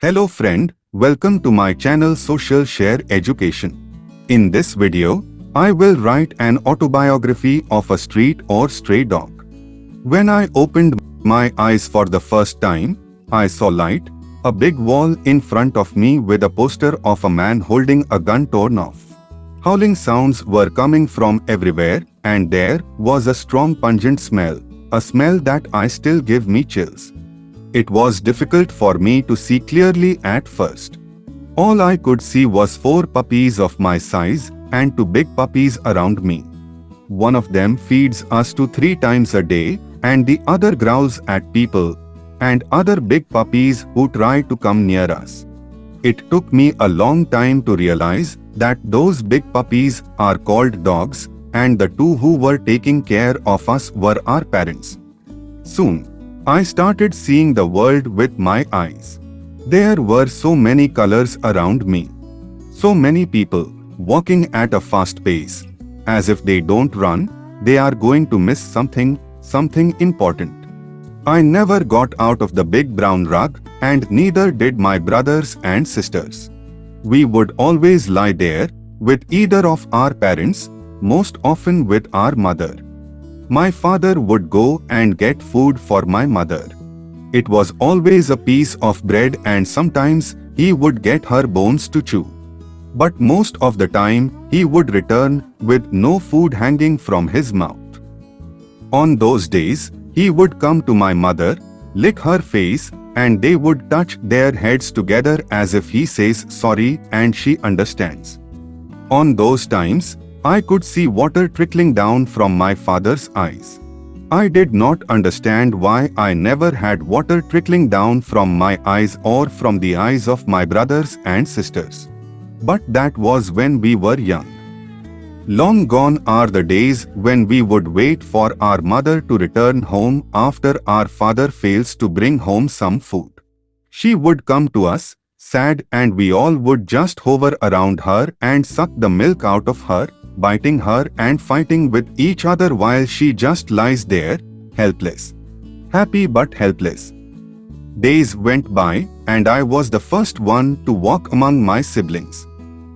Hello friend, welcome to my channel Social Share Education. In this video, I will write an autobiography of a street or stray dog. When I opened my eyes for the first time, I saw light, a big wall in front of me with a poster of a man holding a gun torn off. Howling sounds were coming from everywhere, and there was a strong pungent smell, a smell that I still give me chills. It was difficult for me to see clearly at first. All I could see was 4 puppies of my size and 2 big puppies around me. One of them feeds us 3 times a day and the other growls at people and other big puppies who try to come near us. It took me a long time to realize that those big puppies are called dogs and the 2 who were taking care of us were our parents. Soon, I started seeing the world with my eyes. There were so many colors around me. So many people walking at a fast pace. As if they don't run, they are going to miss something important. I never got out of the big brown rug, and neither did my brothers and sisters. We would always lie there with either of our parents, most often with our mother. My father would go and get food for my mother. It was always a piece of bread, and sometimes he would get her bones to chew. But most of the time he would return with no food hanging from his mouth. On those days, he would come to my mother, lick her face, and they would touch their heads together as if he says sorry and she understands. On those times, I could see water trickling down from my father's eyes. I did not understand why I never had water trickling down from my eyes or from the eyes of my brothers and sisters. But that was when we were young. Long gone are the days when we would wait for our mother to return home after our father fails to bring home some food. She would come to us, sad, and we all would just hover around her and suck the milk out of her, biting her and fighting with each other while she just lies there, helpless. Happy but helpless. Days went by, and I was the first one to walk among my siblings.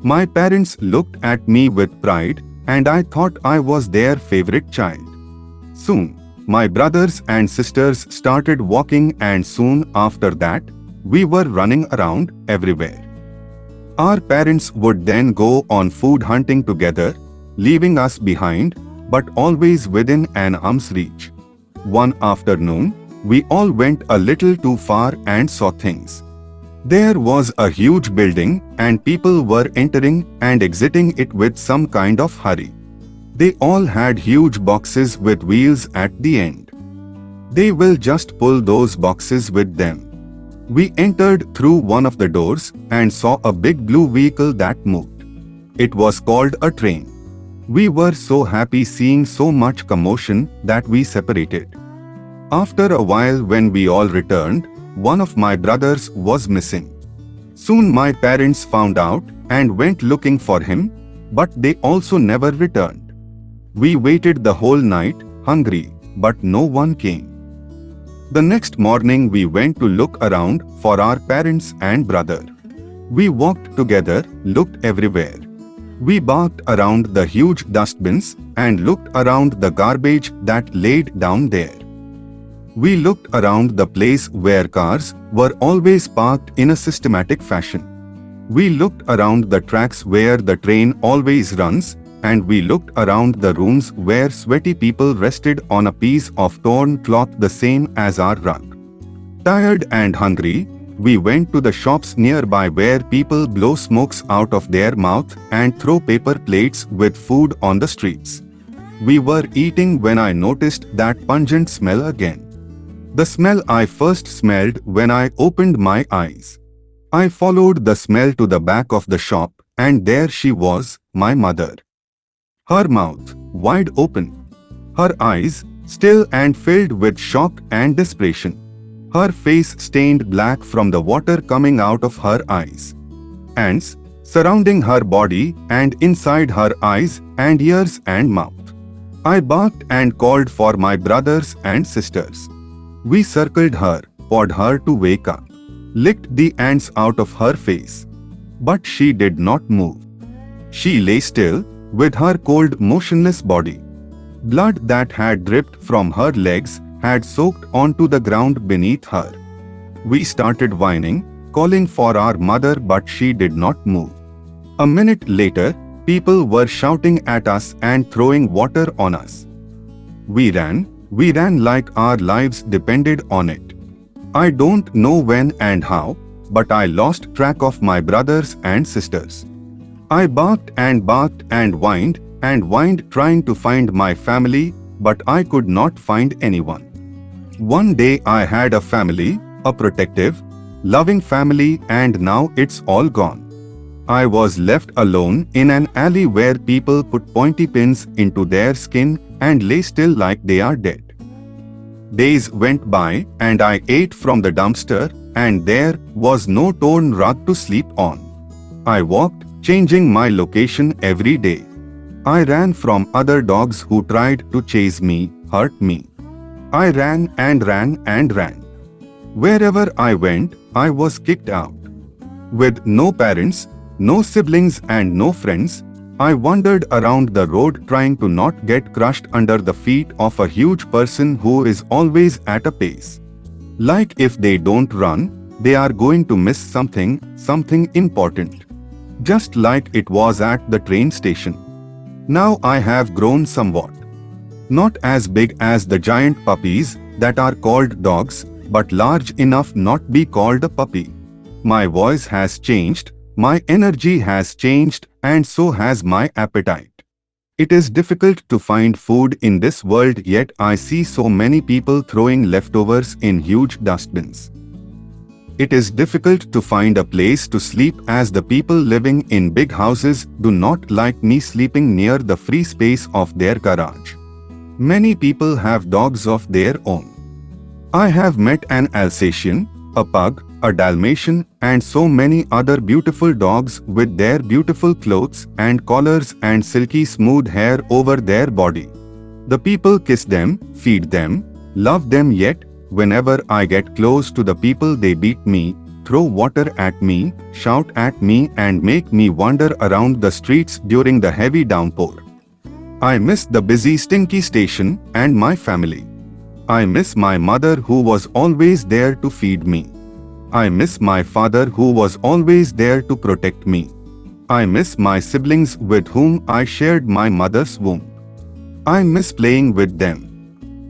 My parents looked at me with pride, and I thought I was their favorite child. Soon, my brothers and sisters started walking, and soon after that, we were running around everywhere. Our parents would then go on food hunting together, leaving us behind, but always within an arm's reach. One afternoon, we all went a little too far and saw things. There was a huge building, and people were entering and exiting it with some kind of hurry. They all had huge boxes with wheels at the end. They will just pull those boxes with them. We entered through one of the doors and saw a big blue vehicle that moved. It was called a train. We were so happy seeing so much commotion that we separated. After a while, when we all returned, one of my brothers was missing. Soon my parents found out and went looking for him, but they also never returned. We waited the whole night, hungry, but no one came. The next morning we went to look around for our parents and brother. We walked together, looked everywhere. We barked around the huge dustbins and looked around the garbage that laid down there. We looked around the place where cars were always parked in a systematic fashion. We looked around the tracks where the train always runs, and we looked around the rooms where sweaty people rested on a piece of torn cloth the same as our rug. Tired and hungry, we went to the shops nearby where people blow smokes out of their mouth and throw paper plates with food on the streets. We were eating when I noticed that pungent smell again. The smell I first smelled when I opened my eyes. I followed the smell to the back of the shop, and there she was, my mother. Her mouth wide open. Her eyes still and filled with shock and desperation. Her face stained black from the water coming out of her eyes. Ants surrounding her body and inside her eyes and ears and mouth. I barked and called for my brothers and sisters. We circled her, pawed her to wake up. licked the ants out of her face. But she did not move. She lay still, with her cold, motionless body. Blood that had dripped from her legs had soaked onto the ground beneath her. We started whining, calling for our mother, but she did not move. A minute later, people were shouting at us and throwing water on us. We ran like our lives depended on it. I don't know when and how, but I lost track of my brothers and sisters. I barked and whined trying to find my family, but I could not find anyone. One day I had a family, a protective, loving family, and now it's all gone. I was left alone in an alley where people put pointy pins into their skin and lay still like they are dead. Days went by and I ate from the dumpster, and there was no torn rug to sleep on. I walked, changing my location every day. I ran from other dogs who tried to chase me, hurt me. I ran and ran and ran. Wherever I went, I was kicked out. With no parents, no siblings and no friends, I wandered around the road trying to not get crushed under the feet of a huge person who is always at a pace. Like if they don't run, they are going to miss something important. Just like it was at the train station. Now I have grown somewhat. Not as big as the giant puppies that are called dogs, but large enough not be called a puppy. My voice has changed, my energy has changed, and so has my appetite. It is difficult to find food in this world, yet I see so many people throwing leftovers in huge dustbins. It is difficult to find a place to sleep as the people living in big houses do not like me sleeping near the free space of their garage. Many people have dogs of their own. I have met an Alsatian, a pug, a Dalmatian, and so many other beautiful dogs with their beautiful clothes and collars and silky smooth hair over their body. The people kiss them, feed them, love them, yet whenever I get close to the people they beat me, throw water at me, shout at me and make me wander around the streets during the heavy downpour. I miss the busy stinky station and my family. I miss my mother who was always there to feed me. I miss my father who was always there to protect me. I miss my siblings with whom I shared my mother's womb. I miss playing with them.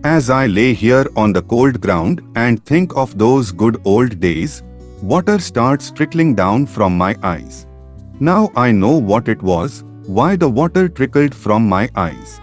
As I lay here on the cold ground and think of those good old days, water starts trickling down from my eyes. Now I know what it was, why the water trickled from my eyes.